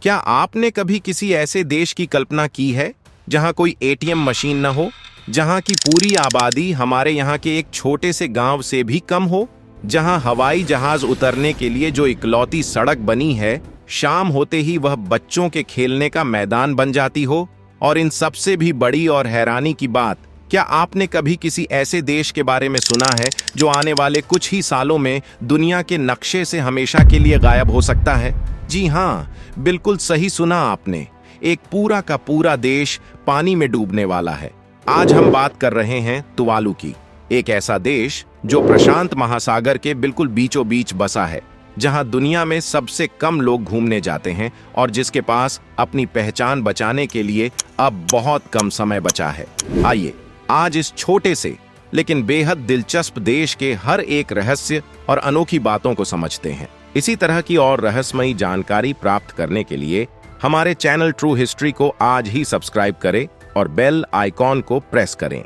क्या आपने कभी किसी ऐसे देश की कल्पना की है जहां कोई एटीएम मशीन न हो, जहां की पूरी आबादी हमारे यहाँ के एक छोटे से गांव से भी कम हो, जहां हवाई जहाज उतरने के लिए जो इकलौती सड़क बनी है, शाम होते ही वह बच्चों के खेलने का मैदान बन जाती हो? और इन सबसे भी बड़ी और हैरानी की बात, क्या आपने कभी किसी ऐसे देश के बारे में सुना है जो आने वाले कुछ ही सालों में दुनिया के नक्शे से हमेशा के लिए गायब हो सकता है? जी हाँ, बिल्कुल सही सुना आपने। एक पूरा का पूरा देश पानी में डूबने वाला है। आज हम बात कर रहे हैं तुवालू की, एक ऐसा देश जो प्रशांत महासागर के बिल्कुल बीचों बीच बसा है, जहां दुनिया में सबसे कम लोग घूमने जाते हैं और जिसके पास अपनी पहचान बचाने के लिए अब बहुत कम समय बचा है। आइए आज इस छोटे से लेकिन बेहद दिलचस्प देश के हर एक रहस्य और अनोखी बातों को समझते हैं। इसी तरह की और रहस्यमयी जानकारी प्राप्त करने के लिए हमारे चैनल ट्रू हिस्ट्री को आज ही सब्सक्राइब करें और बेल आइकॉन को प्रेस करें।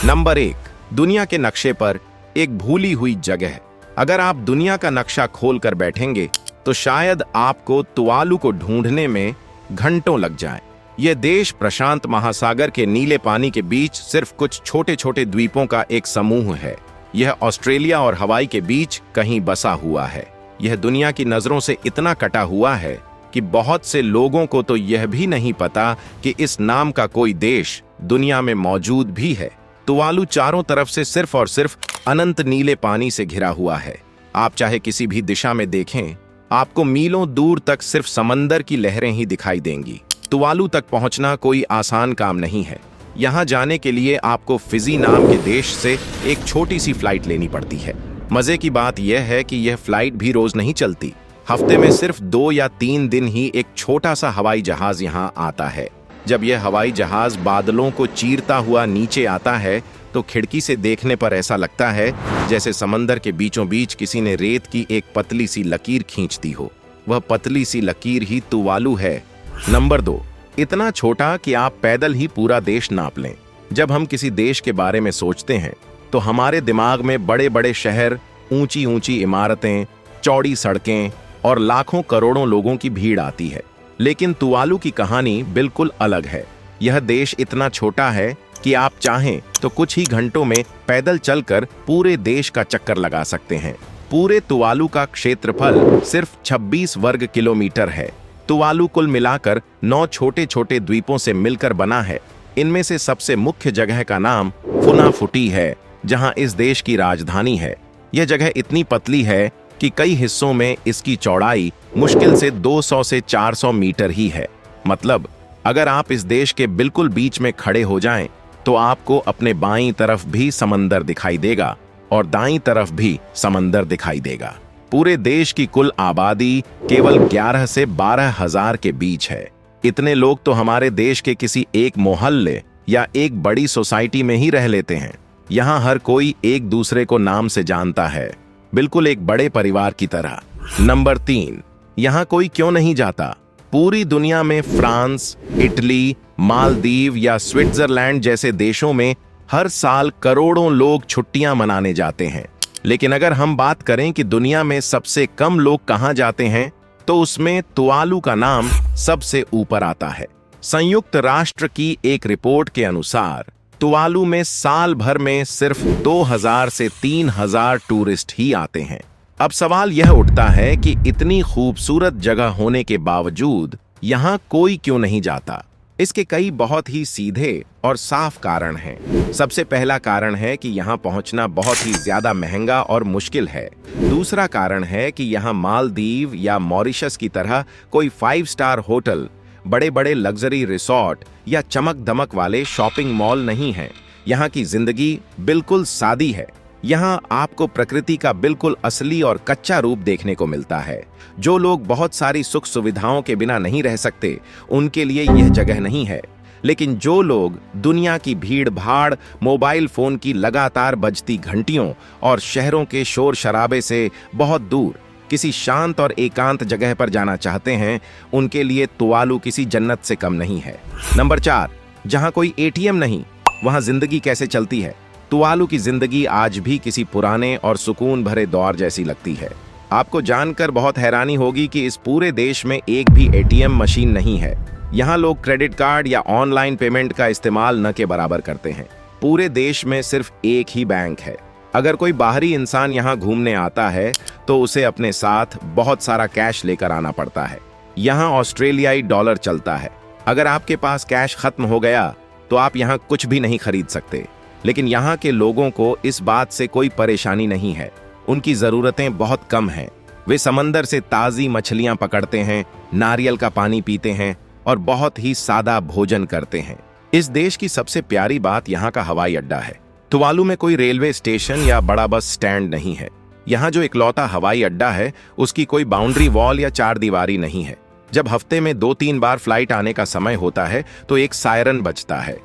नंबर 1, दुनिया के नक्शे पर एक भूली हुई जगह। अगर आप दुनिया का नक्शा खोल कर बैठेंगे तो शायद आपको तुवालू को ढूंढने में घंटों लग जाएं। यह देश प्रशांत महासागर के नीले पानी के बीच सिर्फ कुछ छोटे छोटे द्वीपों का एक समूह है। यह ऑस्ट्रेलिया और हवाई के बीच कहीं बसा हुआ है। यह दुनिया की नजरों से इतना कटा हुआ है कि बहुत से लोगों को तो यह भी नहीं पता कि इस नाम का कोई देश दुनिया में मौजूद भी है। तुवालू चारों तरफ से सिर्फ और सिर्फ अनंत नीले पानी से घिरा हुआ है। आप चाहे किसी भी दिशा में देखें, आपको मीलों दूर तक सिर्फ समंदर की लहरें ही दिखाई देंगी। तुवालू तक पहुंचना कोई आसान काम नहीं है। यहां जाने के लिए आपको फिजी नाम के देश से एक छोटी सी फ्लाइट लेनी पड़ती है। मजे की बात यह है कि यह फ्लाइट भी रोज नहीं चलती। हफ्ते में सिर्फ 2 या 3 दिन ही एक छोटा सा हवाई जहाज यहां आता है। जब यह हवाई जहाज बादलों को चीरता हुआ नीचे आता है तो खिड़की से देखने पर ऐसा लगता है जैसे समंदर के बीचों बीच किसी ने रेत की एक पतली सी लकीर खींच दी हो। वह पतली सी लकीर ही तुवालू है। नंबर 2, इतना छोटा कि आप पैदल ही पूरा देश नाप लें। जब हम किसी देश के बारे में सोचते हैं तो हमारे दिमाग में बड़े बड़े शहर, ऊंची ऊंची इमारतें, चौड़ी सड़कें और लाखों करोड़ों लोगों की भीड़ आती है। लेकिन तुवालू की कहानी बिल्कुल अलग है। यह देश इतना छोटा है कि आप चाहें तो कुछ ही घंटों में पैदल चलकर पूरे देश का चक्कर लगा सकते हैं। पूरे तुवालू का क्षेत्रफल सिर्फ 26 वर्ग किलोमीटर है। तुवालू कुल मिलाकर 9 छोटे छोटे द्वीपों से मिलकर बना है। इनमें से सबसे मुख्य जगह का नाम फुनाफुटी है, जहां इस देश की राजधानी है। यह जगह इतनी पतली है कि कई हिस्सों में इसकी चौड़ाई मुश्किल से 200 से 400 मीटर ही है। मतलब अगर आप इस देश के बिल्कुल बीच में खड़े हो जाएं, तो आपको अपने बाईं तरफ भी समंदर दिखाई देगा और दाईं तरफ भी समंदर दिखाई देगा। पूरे देश की कुल आबादी केवल 11 से 12 हजार के बीच है। इतने लोग तो हमारे देश के किसी एक मोहल्ले या एक बड़ी सोसाइटी में ही रह लेते हैं। यहाँ हर कोई एक दूसरे को नाम से जानता है, बिल्कुल एक बड़े परिवार की तरह। नंबर 3, यहाँ कोई क्यों नहीं जाता? पूरी दुनिया में फ्रांस, इटली, मालदीव या स्विट्जरलैंड जैसे देशों में हर साल करोड़ों लोग छुट्टियां मनाने जाते हैं। लेकिन अगर हम बात करें कि दुनिया में सबसे कम लोग कहां जाते हैं, तो उसमें तुवालू का नाम सबसे ऊपर आता है। संयुक्त राष्ट्र की एक रिपोर्ट के अनुसार तुवालू में साल भर में सिर्फ 2000 से 3000 टूरिस्ट ही आते हैं। अब सवाल यह उठता है कि इतनी खूबसूरत जगह होने के बावजूद यहाँ कोई क्यों नहीं जाता? इसके कई बहुत ही सीधे और साफ कारण हैं। सबसे पहला कारण है कि यहाँ पहुँचना बहुत ही ज्यादा महंगा और मुश्किल है। दूसरा कारण है कि यहाँ मालदीव या मॉरिशस की तरह कोई 5 स्टार होटल, बड़े बड़े लग्जरी रिसोर्ट या चमक दमक वाले शॉपिंग मॉल नहीं हैं। यहाँ की जिंदगी बिल्कुल सादी है। यहाँ आपको प्रकृति का बिल्कुल असली और कच्चा रूप देखने को मिलता है। जो लोग बहुत सारी सुख सुविधाओं के बिना नहीं रह सकते, उनके लिए यह जगह नहीं है। लेकिन जो लोग दुनिया की भीड़ भाड़, मोबाइल फोन की लगातार बजती घंटियों और शहरों के शोर शराबे से बहुत दूर किसी शांत और एकांत जगह पर जाना चाहते हैं, उनके लिए तुवालू किसी जन्नत से कम नहीं है। नंबर 4, जहां कोई एटीएम नहीं, वहां जिंदगी कैसे चलती है? तुवालू की जिंदगी आज भी किसी पुराने और सुकून भरे दौर जैसी लगती है। आपको जानकर बहुत हैरानी होगी कि इस पूरे देश में एक भी एटीएम मशीन नहीं है। यहाँ लोग क्रेडिट कार्ड या ऑनलाइन पेमेंट का इस्तेमाल न के बराबर करते हैं। पूरे देश में सिर्फ एक ही बैंक है। अगर कोई बाहरी इंसान यहाँ घूमने आता है तो उसे अपने साथ बहुत सारा कैश लेकर आना पड़ता है। यहाँ ऑस्ट्रेलियाई डॉलर चलता है। अगर आपके पास कैश खत्म हो गया तो आप यहाँ कुछ भी नहीं खरीद सकते। लेकिन यहाँ के लोगों को इस बात से कोई परेशानी नहीं है। उनकी जरूरतें बहुत कम हैं। वे समंदर से ताजी मछलियां पकड़ते हैं, नारियल का पानी पीते हैं और बहुत ही सादा भोजन करते हैं। इस देश की सबसे प्यारी बात यहाँ का हवाई अड्डा है। तुवालू में कोई रेलवे स्टेशन या बड़ा बस स्टैंड नहीं है। यहाँ जो इकलौता हवाई अड्डा है उसकी कोई बाउंड्री वॉल या चार दीवारी नहीं है। जब हफ्ते में 2-3 बार फ्लाइट आने का समय होता है तो एक सायरन बजता है।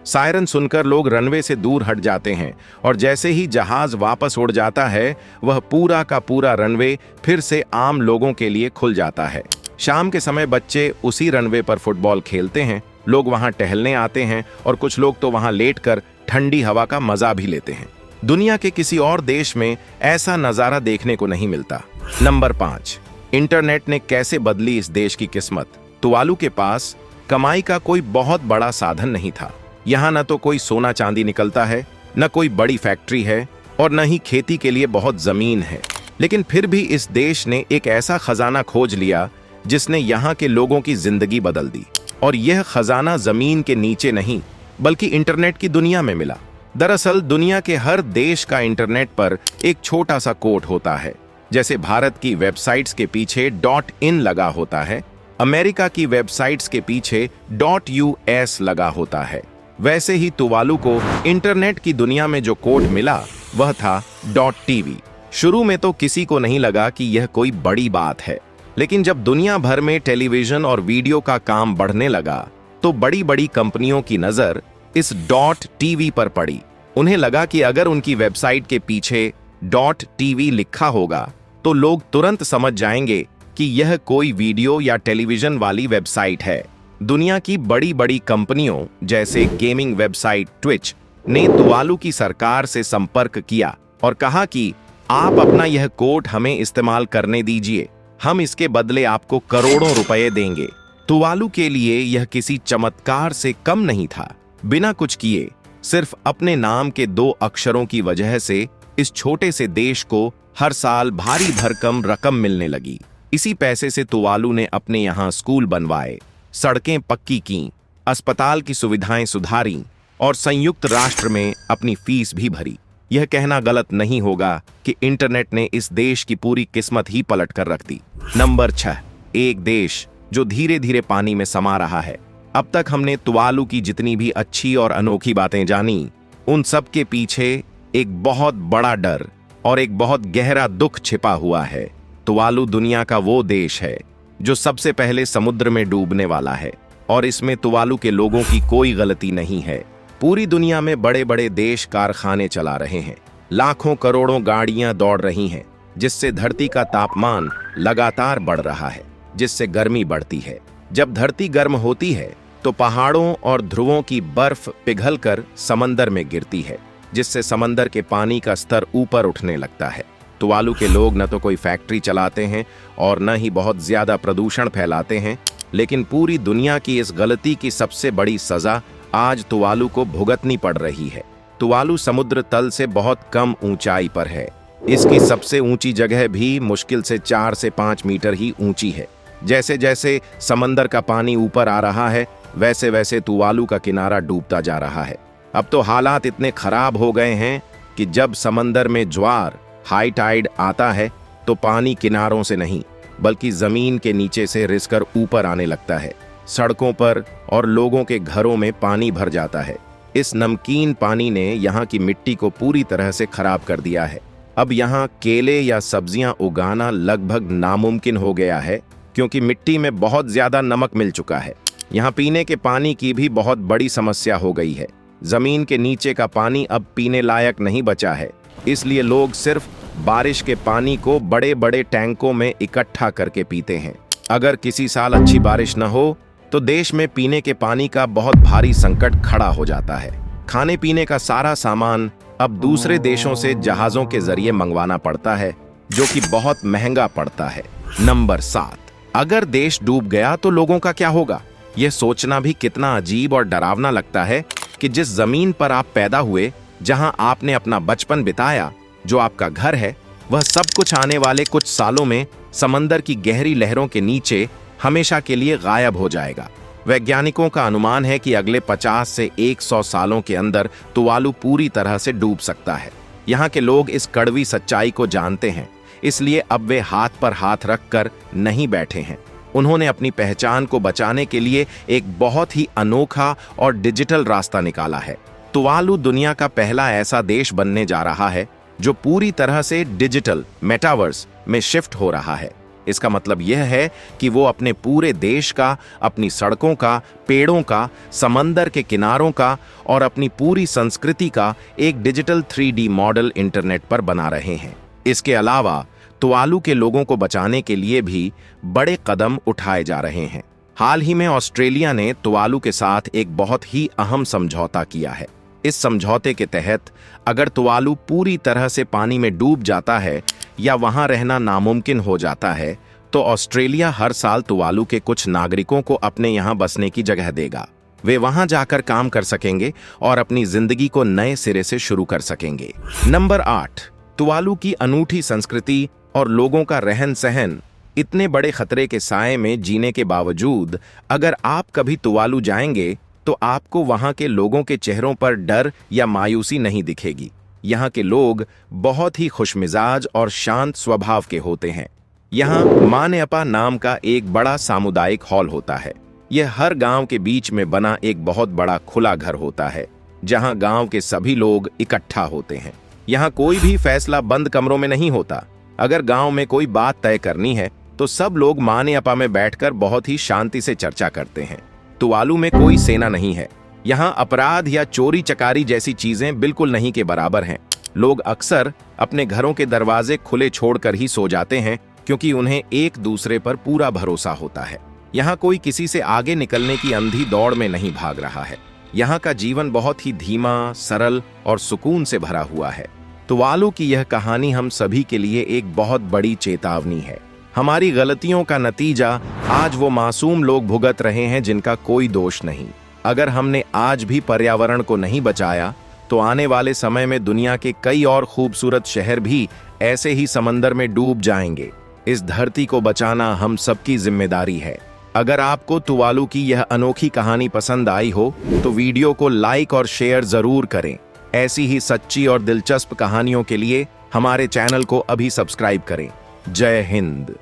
सायरन सुनकर लोग रनवे से दूर हट जाते हैं और जैसे ही जहाज वापस उड़ जाता है वह पूरा का पूरा रनवे फिर से आम लोगों के लिए खुल जाता है। शाम के समय बच्चे उसी रनवे पर फुटबॉल खेलते हैं। लोग वहां टहलने आते हैं और कुछ लोग तो वहां लेटकर ठंडी हवा का मजा भी लेते हैं। दुनिया के किसी और देश में ऐसा नजारा देखने को नहीं मिलता। नंबर 5, इंटरनेट ने कैसे बदली इस देश की किस्मत। तुवालू के पास कमाई का कोई बहुत बड़ा साधन नहीं था। यहाँ न तो कोई सोना चांदी निकलता है, न कोई बड़ी फैक्ट्री है और न ही खेती के लिए बहुत जमीन है। लेकिन फिर भी इस देश ने एक ऐसा खजाना खोज लिया जिसने यहाँ के लोगों की जिंदगी बदल दी। और यह खजाना जमीन के नीचे नहीं बल्कि इंटरनेट की दुनिया में मिला। दरअसल दुनिया के हर देश का इंटरनेट पर एक छोटा सा कोड होता है। जैसे भारत की वेबसाइट्स के पीछे .in लगा होता है, अमेरिका की वेबसाइट्स के पीछे .us लगा होता है। वैसे ही तुवालू को इंटरनेट की दुनिया में जो कोड मिला वह था .tv। शुरू में तो किसी को नहीं लगा कि यह कोई बड़ी बात है, लेकिन जब दुनिया भर में टेलीविजन और वीडियो का काम बढ़ने लगा तो बड़ी बड़ी कंपनियों की नजर इस .tv पर पड़ी। उन्हें लगा कि अगर उनकी वेबसाइट के पीछे .tv लिखा होगा तो लोग तुरंत समझ जाएंगे कि यह कोई वीडियो या टेलीविजन वाली वेबसाइट है। दुनिया की बड़ी बड़ी कंपनियों जैसे गेमिंग वेबसाइट ट्विच ने तुवालू की सरकार से संपर्क किया और कहा कि आप अपना यह कोड हमें इस्तेमाल करने दीजिए, हम इसके बदले आपको करोड़ों रुपए देंगे। तुवालू के लिए यह किसी चमत्कार से कम नहीं था। बिना कुछ किए, सिर्फ अपने नाम के 2 अक्षरों की वजह से इस छोटे से देश को हर साल भारी भरकम रकम मिलने लगी। इसी पैसे से तुवालू ने अपने यहाँ स्कूल बनवाए, सड़कें पक्की की, अस्पताल की सुविधाएं सुधारी और संयुक्त राष्ट्र में अपनी फीस भी भरी। यह कहना गलत नहीं होगा कि इंटरनेट ने इस देश की पूरी किस्मत ही पलट कर रख दी। नंबर 6, एक देश जो धीरे धीरे पानी में समा रहा है। अब तक हमने तुवालू की जितनी भी अच्छी और अनोखी बातें जानी, उन सब के पीछे एक बहुत बड़ा डर और एक बहुत गहरा दुख छिपा हुआ है। तुवालू दुनिया का वो देश है जो सबसे पहले समुद्र में डूबने वाला है और इसमें तुवालू के लोगों की कोई गलती नहीं है। पूरी दुनिया में बड़े बड़े देश कारखाने चला रहे हैं, लाखों करोड़ों गाड़ियां दौड़ रही हैं, जिससे धरती का तापमान लगातार बढ़ रहा है, जिससे गर्मी बढ़ती है। जब धरती गर्म होती है तो पहाड़ों और ध्रुवों की बर्फ पिघलकर समंदर में गिरती है, जिससे समंदर के पानी का स्तर ऊपर उठने लगता है। तुवालू के लोग न तो कोई फैक्ट्री चलाते हैं और न ही बहुत ज्यादा प्रदूषण फैलाते हैं, लेकिन पूरी दुनिया की इस गलती की सबसे बड़ी सजा आज तुवालू को भुगतनी पड़ रही है। तुवालू समुद्र तल से बहुत कम ऊंचाई पर है। इसकी सबसे ऊंची जगह भी मुश्किल से 4 से 5 मीटर ही ऊंची है। जैसे जैसे समंदर का पानी ऊपर आ रहा है, वैसे वैसे तुवालू का किनारा डूबता जा रहा है। अब तो हालात इतने खराब हो गए हैं कि जब समंदर में ज्वार हाई टाइड आता है तो पानी किनारों से नहीं बल्कि जमीन के नीचे से रिसकर ऊपर आने लगता है। सड़कों पर और लोगों के घरों में पानी भर जाता है। इस नमकीन पानी ने यहाँ की मिट्टी को पूरी तरह से खराब कर दिया है। अब यहाँ केले या सब्जियां उगाना लगभग नामुमकिन हो गया है, क्योंकि मिट्टी में बहुत ज्यादा नमक मिल चुका है। यहाँ पीने के पानी की भी बहुत बड़ी समस्या हो गई है। जमीन के नीचे का पानी अब पीने लायक नहीं बचा है, इसलिए लोग सिर्फ बारिश के पानी को बड़े बड़े टैंकों में इकट्ठा करके पीते हैं। अगर किसी साल अच्छी बारिश न हो तो देश में पीने के पानी का बहुत भारी संकट खड़ा हो जाता है। खाने पीने का सारा सामान अब दूसरे देशों से जहाजों के जरिए मंगवाना पड़ता है, जो कि बहुत महंगा पड़ता है। नंबर 7, अगर देश डूब गया तो लोगों का क्या होगा? यह सोचना भी कितना अजीब और डरावना लगता है कि जिस जमीन पर आप पैदा हुए, जहां आपने अपना बचपन बिताया, जो आपका घर है, वह सब कुछ आने वाले कुछ सालों में समंदर की गहरी लहरों के नीचे हमेशा के लिए गायब हो जाएगा। वैज्ञानिकों का अनुमान है कि अगले 50 से 100 सालों के अंदर तुवालू पूरी तरह से डूब सकता है। यहाँ के लोग इस कड़वी सच्चाई को जानते हैं, इसलिए अब वे हाथ पर हाथ रखकर नहीं बैठे हैं। उन्होंने अपनी पहचान को बचाने के लिए एक बहुत ही अनोखा और डिजिटल रास्ता निकाला है। तुवालू दुनिया का पहला ऐसा देश बनने जा रहा है जो पूरी तरह से डिजिटल मेटावर्स में शिफ्ट हो रहा है। इसका मतलब यह है कि वो अपने पूरे देश का, अपनी सड़कों का, पेड़ों का, समंदर के किनारों का और अपनी पूरी संस्कृति का एक डिजिटल 3D मॉडल इंटरनेट पर बना रहे हैं। इसके अलावा तुवालू के लोगों को बचाने के लिए भी बड़े कदम उठाए जा रहे हैं। हाल ही में ऑस्ट्रेलिया ने तुवालू के साथ एक बहुत ही अहम समझौता किया है। इस समझौते के तहत अगर तुवालू पूरी तरह से पानी में डूब जाता है या वहां रहना नामुमकिन हो जाता है, तो ऑस्ट्रेलिया हर साल तुवालू के कुछ नागरिकों को अपने यहां बसने की जगह देगा। वे वहां जाकर काम कर सकेंगे और अपनी जिंदगी को नए सिरे से शुरू कर सकेंगे। नंबर 8, तुवालू की अनूठी संस्कृति और लोगों का रहन सहन। इतने बड़े खतरे के साए में जीने के बावजूद अगर आप कभी तुवालू जाएंगे तो आपको वहां के लोगों के चेहरों पर डर या मायूसी नहीं दिखेगी। यहाँ के लोग बहुत ही खुशमिजाज और शांत स्वभाव के होते हैं। यहाँ मानेअपा नाम का एक बड़ा सामुदायिक हॉल होता है। यह हर गांव के बीच में बना एक बहुत बड़ा खुला घर होता है, जहां गांव के सभी लोग इकट्ठा होते हैं। यहाँ कोई भी फैसला बंद कमरों में नहीं होता। अगर गांव में कोई बात तय करनी है तो सब लोग मानेअपा में बैठकर बहुत ही शांति से चर्चा करते हैं। तुवालू में कोई सेना नहीं है। यहाँ अपराध या चोरी चकारी जैसी चीजें बिल्कुल नहीं के बराबर हैं। लोग अक्सर अपने घरों के दरवाजे खुले छोड़कर ही सो जाते हैं, क्योंकि उन्हें एक दूसरे पर पूरा भरोसा होता है। यहाँ कोई किसी से आगे निकलने की अंधी दौड़ में नहीं भाग रहा है। यहाँ का जीवन बहुत ही धीमा, सरल और सुकून से भरा हुआ है। तुवालू की यह कहानी हम सभी के लिए एक बहुत बड़ी चेतावनी है। हमारी गलतियों का नतीजा आज वो मासूम लोग भुगत रहे हैं जिनका कोई दोष नहीं। अगर हमने आज भी पर्यावरण को नहीं बचाया तो आने वाले समय में दुनिया के कई और खूबसूरत शहर भी ऐसे ही समंदर में डूब जाएंगे। इस धरती को बचाना हम सबकी जिम्मेदारी है। अगर आपको तुवालू की यह अनोखी कहानी पसंद आई हो तो वीडियो को लाइक और शेयर जरूर करें। ऐसी ही सच्ची और दिलचस्प कहानियों के लिए हमारे चैनल को अभी सब्सक्राइब करें। जय हिंद।